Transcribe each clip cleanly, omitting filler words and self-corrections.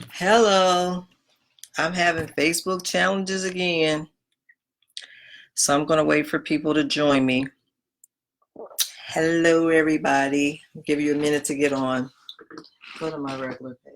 Hello, I'm having Facebook challenges again, so I'm going to wait for people to join me. Hello, everybody. I'll give you a minute to get on. Go to my regular page.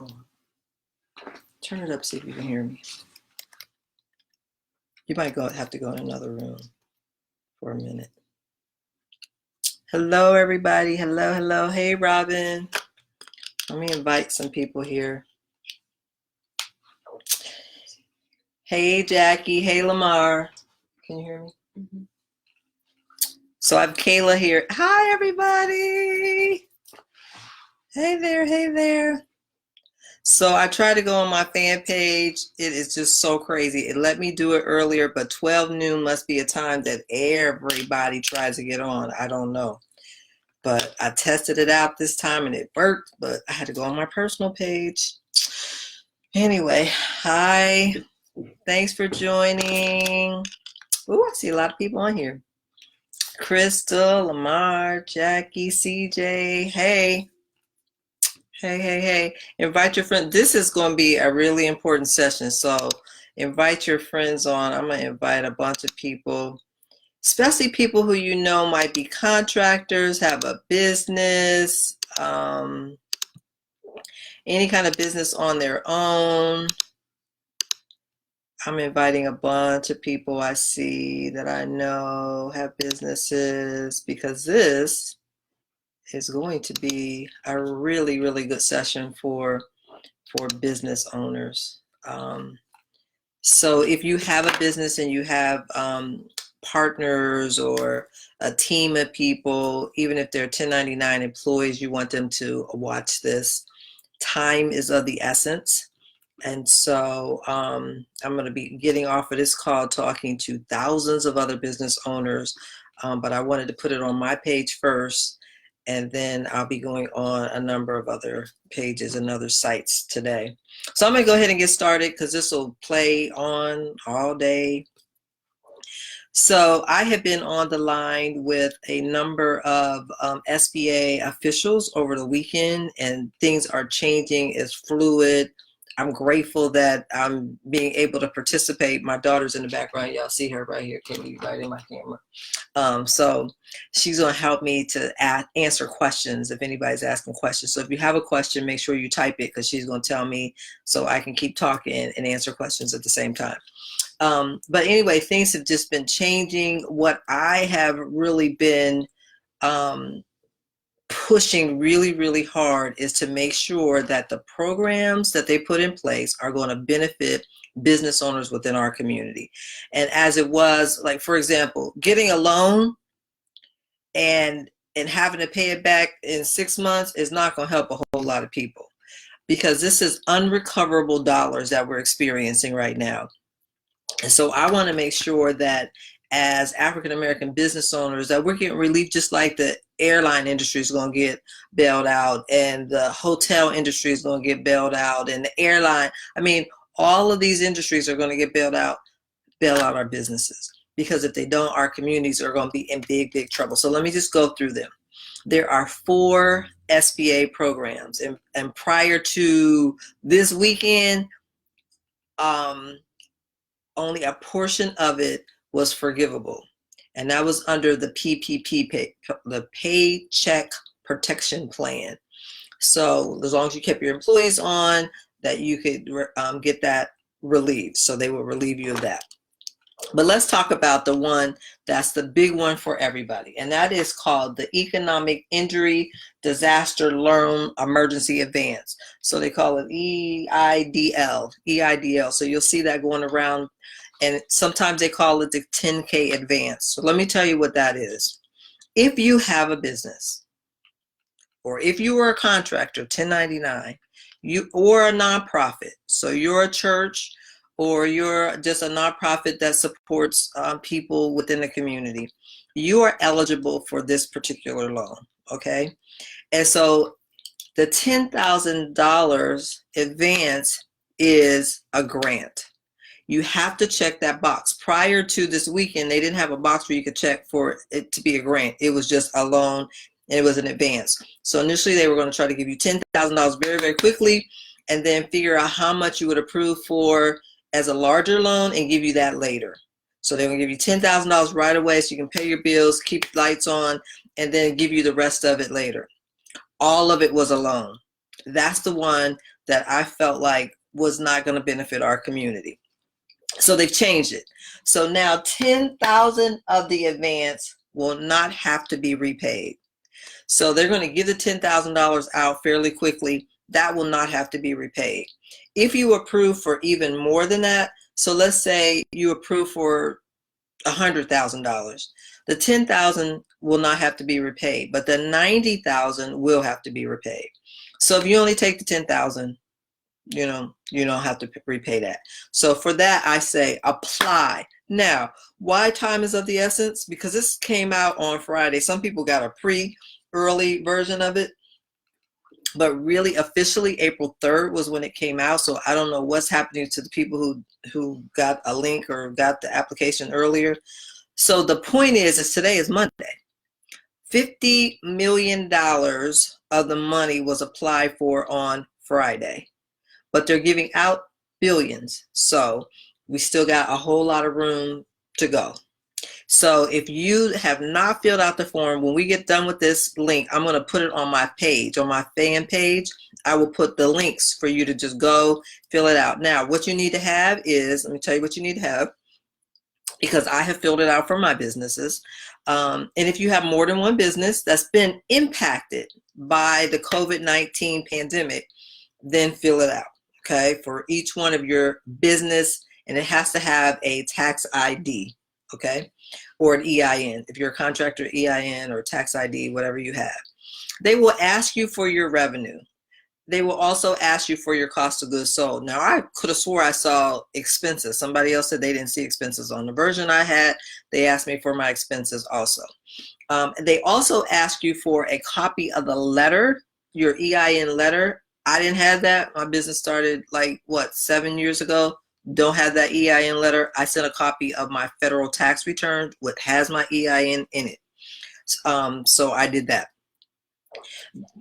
Oh, turn it up, see if you can hear me. You might have to go in another room for a minute. Hello, everybody. Hello, hello. Hey, Robin. Let me invite some people here. Hey, Jackie. Hey, Lamar. Can you hear me? Mm-hmm. So I have Kayla here. Hi, everybody. Hey there. Hey there. So I tried to go on my fan page. It is just so crazy. It let me do it earlier, but 12 noon must be a time that everybody tries to get on. I don't know. But I tested it out this time and it worked, but I had to go on my personal page. Anyway, hi. Thanks for joining. Ooh, I see a lot of people on here. Crystal, Lamar, Jackie, CJ. Hey. Hey. Invite your friend. This is going to be a really important session. So invite your friends on. I'm going to invite a bunch of people, especially people who you know might be contractors, have a business, any kind of business on their own. I'm inviting a bunch of people I see that I know have businesses, because this is going to be a really, really good session for business owners. So if you have a business and you have partners or a team of people, even if they're 1099 employees, you want them to watch this. Time is of the essence. And so I'm going to be getting off of this call talking to thousands of other business owners, but I wanted to put it on my page first, and then I'll be going on a number of other pages and other sites today. So I'm going to go ahead and get started because this will play on all day. So I have been on the line with a number of SBA officials over the weekend, and things are changing. It's fluid. I'm grateful that I'm being able to participate. My daughter's in the background. Y'all see her right here. Can you right in my camera? So she's going to help me to answer questions if anybody's asking questions. So if you have a question, make sure you type it, because she's going to tell me so I can keep talking and answer questions at the same time. But anyway, things have just been changing. What I have really been pushing really, really hard is to make sure that the programs that they put in place are going to benefit business owners within our community. And as it was, like, for example, getting a loan and having to pay it back in 6 months is not going to help a whole lot of people, because this is unrecoverable dollars that we're experiencing right now. And so I want to make sure that as African American business owners that we're getting relief, just like the airline industry is going to get bailed out, and the hotel industry is going to get bailed out, and the airline, I mean, all of these industries are going to get bail out our businesses, because if they don't, our communities are going to be in big, big trouble. So let me just go through them. There are 4 SBA programs, and prior to this weekend, only a portion of it was forgivable, and that was under the PPP, the Paycheck Protection Plan. So as long as you kept your employees on, that you could get that relieved. So they will relieve you of that. But let's talk about the one that's the big one for everybody, and that is called the Economic Injury Disaster Loan Emergency Advance. So they call it EIDL. So you'll see that going around, and sometimes they call it the 10K advance. So let me tell you what that is. If you have a business, or if you are a contractor, 1099, or a nonprofit, so you're a church, or you're just a nonprofit that supports people within the community, you are eligible for this particular loan, okay? And so the $10,000 advance is a grant. You have to check that box. Prior to this weekend, they didn't have a box where you could check for it to be a grant. It was just a loan, and it was an advance. So initially they were going to try to give you $10,000 very, very quickly, and then figure out how much you would approve for as a larger loan and give you that later. So they're going to give you $10,000 right away so you can pay your bills, keep lights on, and then give you the rest of it later. All of it was a loan. That's the one that I felt like was not going to benefit our community. So they've changed it. So now 10,000 of the advance will not have to be repaid. So they're going to give the $10,000 out fairly quickly. That will not have to be repaid. If you approve for even more than that, so let's say you approve for $100,000, the $10,000 will not have to be repaid, but the $90,000 will have to be repaid. So if you only take the $10,000, you don't have to repay that. So for that, I say apply. Now, why time is of the essence? Because this came out on Friday. Some people got a early version of it, but really officially April 3rd was when it came out. So I don't know what's happening to the people who got a link or got the application earlier. So the point is today is Monday. $50 million of the money was applied for on Friday, but they're giving out billions. So we still got a whole lot of room to go. So if you have not filled out the form, when we get done with this link, I'm going to put it on my page, on my fan page. I will put the links for you to just go fill it out. Now, what you need to have is, let me tell you what you need to have, because I have filled it out for my businesses. And if you have more than one business that's been impacted by the COVID-19 pandemic, then fill it out, okay, for each one of your business, and it has to have a tax ID, okay, or an EIN. If you're a contractor, EIN or tax ID, whatever you have. They will ask you for your revenue. They will also ask you for your cost of goods sold. Now, I could have swore I saw expenses. Somebody else said they didn't see expenses on the version I had. They asked me for my expenses also. They also ask you for a copy of the letter, your EIN letter. I didn't have that. My business started like, 7 years ago. Don't have that EIN letter. I sent a copy of my federal tax return, which has my EIN in it. So I did that.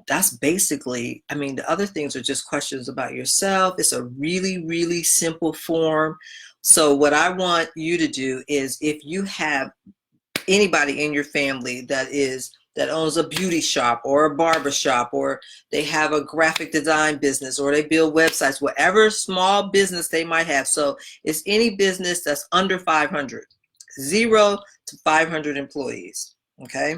That's basically, I mean, the other things are just questions about yourself. It's a really, really simple form. So what I want you to do is, if you have anybody in your family that owns a beauty shop or a barber shop, or they have a graphic design business, or they build websites, whatever small business they might have. So it's any business that's under 500, 0 to 500 employees. Okay.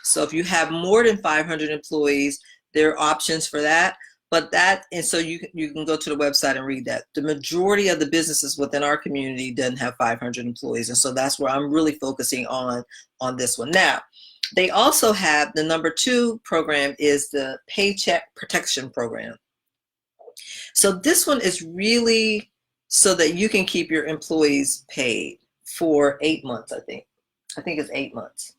So if you have more than 500 employees, there are options for that. And so you can go to the website and read that. The majority of the businesses within our community doesn't have 500 employees. And so that's where I'm really focusing on this one. Now, they also have the number 2 program is the Paycheck Protection Program. So this one is really so that you can keep your employees paid for 8 months, I think. I think it's 8 months.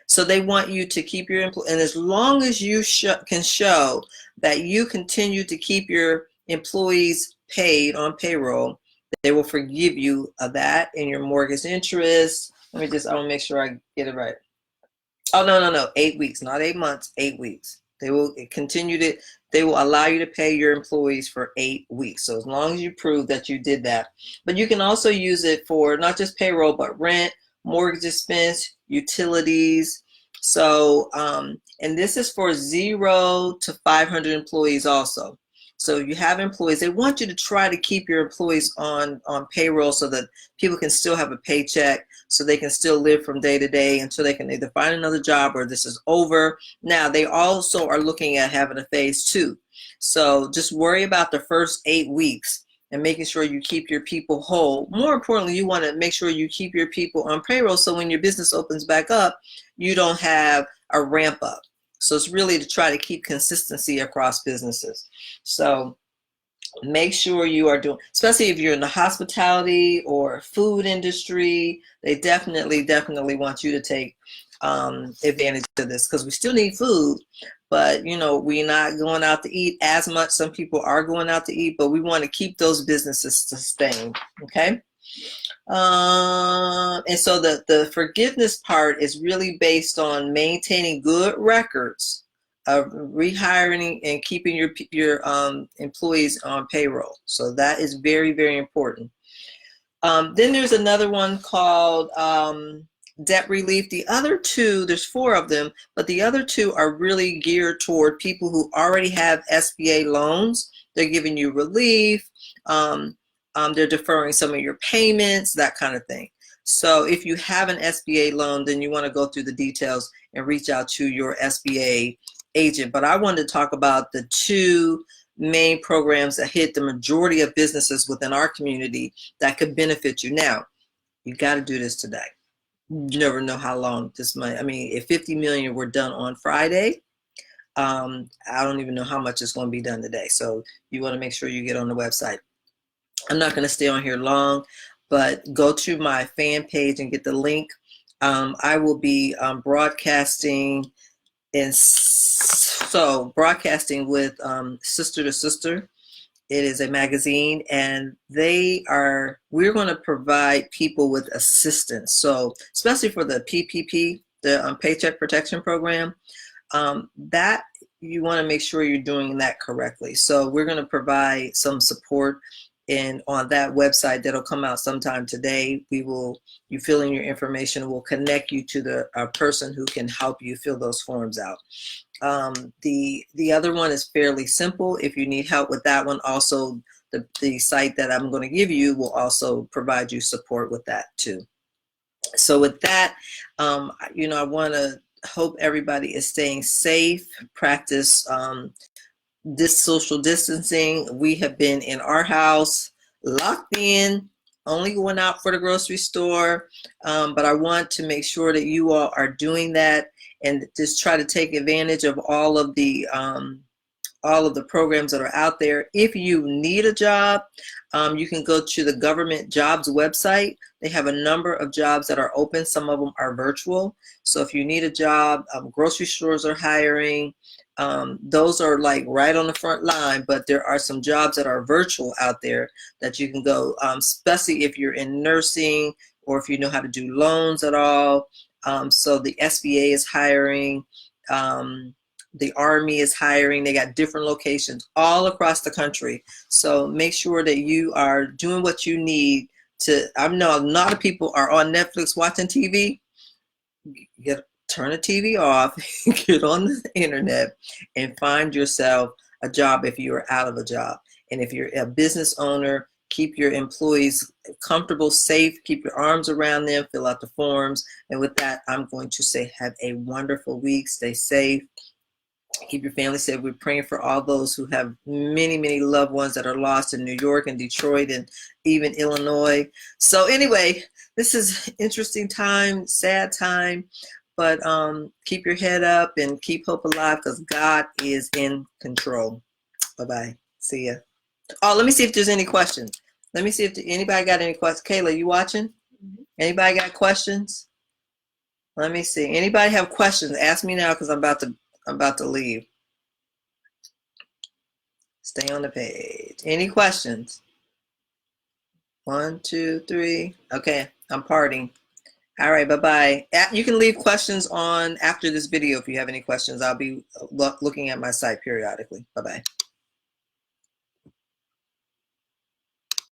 So they want you to keep your employees, and as long as you can show that you continue to keep your employees paid on payroll, they will forgive you of that and your mortgage interest. I want to make sure I get it right. Oh, no, 8 weeks, not 8 months, 8 weeks. They will they will allow you to pay your employees for 8 weeks. So as long as you prove that you did that. But you can also use it for not just payroll, but rent, mortgage expense, utilities. So, and this is for 0 to 500 employees also. So you have employees, they want you to try to keep your employees on payroll so that people can still have a paycheck, so they can still live from day to day until they can either find another job or this is over. Now, they also are looking at having a phase 2. So just worry about the first 8 weeks and making sure you keep your people whole. More importantly, you want to make sure you keep your people on payroll so when your business opens back up, you don't have a ramp up. So it's really to try to keep consistency across businesses. So make sure you are doing, especially if you're in the hospitality or food industry, they definitely want you to take advantage of this, because we still need food, but we're not going out to eat as much. Some people are going out to eat, but we want to keep those businesses sustained. Okay. And so the forgiveness part is really based on maintaining good records of rehiring and keeping your employees on payroll. So that is very, very important. Then there's another one called debt relief. The other two, there's 4 of them, but the other 2 are really geared toward people who already have SBA loans. They're giving you relief. They're deferring some of your payments, that kind of thing. So if you have an SBA loan, then you want to go through the details and reach out to your SBA agent. But I wanted to talk about the 2 main programs that hit the majority of businesses within our community that could benefit you. Now, you got to do this today. You never know how long this might. I mean, if 50 million were done on Friday, I don't even know how much is going to be done today. So you want to make sure you get on the website. I'm not going to stay on here long, but go to my fan page and get the link. I will be broadcasting, and so broadcasting with Sister to Sister. It is a magazine, and we're going to provide people with assistance. So especially for the PPP, the Paycheck Protection Program, that you want to make sure you're doing that correctly. So we're going to provide some support, and on that website that'll come out sometime today, you fill in your information. We'll connect you to a person who can help you fill those forms out. The other one is fairly simple. If you need help with that one, also the site that I'm going to give you will also provide you support with that too. So with that, I want to hope everybody is staying safe, practice this social distancing. We have been in our house, locked in, only going out for the grocery store. But I want to make sure that you all are doing that and just try to take advantage of all of the programs that are out there. If you need a job, you can go to the government jobs website. They have a number of jobs that are open. Some of them are virtual. So if you need a job, grocery stores are hiring. Those are like right on the front line, but there are some jobs that are virtual out there that you can go, especially if you're in nursing or if you know how to do loans at all. So the SBA is hiring. The Army is hiring. They got different locations all across the country. So make sure that you are doing what you need to. I know a lot of people are on Netflix watching TV. Turn the TV off, get on the internet, and find yourself a job if you are out of a job. And if you're a business owner, keep your employees comfortable, safe, keep your arms around them, fill out the forms. And with that, I'm going to say have a wonderful week. Stay safe. Keep your family safe. We're praying for all those who have many, many loved ones that are lost in New York and Detroit and even Illinois. So anyway, this is an interesting time, sad time, but keep your head up and keep hope alive because God is in control. Bye-bye. See ya. Oh, let me see if there's any questions. Let me see if anybody got any questions. Kayla, you watching? Anybody got questions? Let me see. Anybody have questions? Ask me now because I'm about to leave. Stay on the page. Any questions? 1, 2, 3. Okay, I'm parting. All right, bye-bye. You can leave questions on after this video if you have any questions. I'll be looking at my site periodically. Bye-bye.